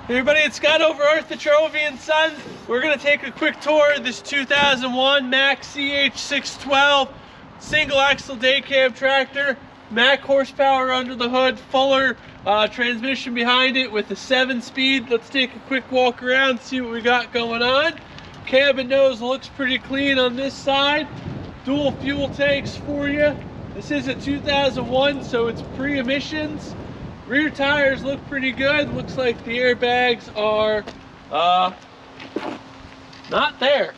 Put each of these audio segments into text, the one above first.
Hey everybody, it's Scott over TRO and Sons. We're going to take a quick tour of this 2001 Mack CH612 single axle day cab tractor. Mack horsepower under the hood, Fuller transmission behind it with a 7-speed. Let's take a quick walk around, see what we got going on. Cabin nose looks pretty clean on this side. Dual fuel tanks for you. This is a 2001, so it's pre-emissions. Rear tires look pretty good. Looks like the airbags are not there.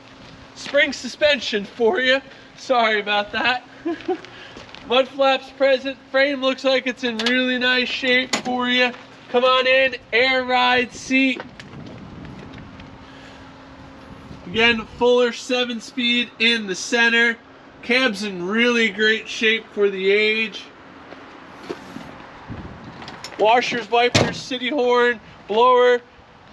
Spring suspension for you. Sorry about that. Mud flaps present. Frame looks like it's in really nice shape for you. Come on in. Air ride seat. Again, Fuller 7-speed in the center. Cab's in really great shape for the age. Washers, wipers, city horn, blower,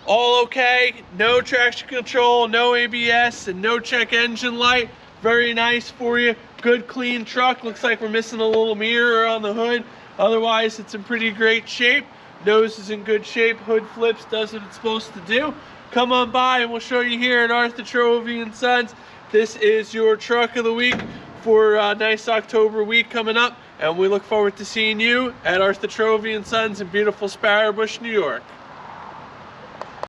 all okay. No traction control, no ABS, and no check engine light. Very nice for you. Good clean truck. Looks like we're missing a little mirror on the hood. Otherwise, it's in pretty great shape. Nose is in good shape. Hood flips, does what it's supposed to do. Come on by and we'll show you here at TRO and Sons. This is your truck of the week for a nice October week coming up. And we look forward to seeing you at TRO and Sons in beautiful Sparrow Bush, New York.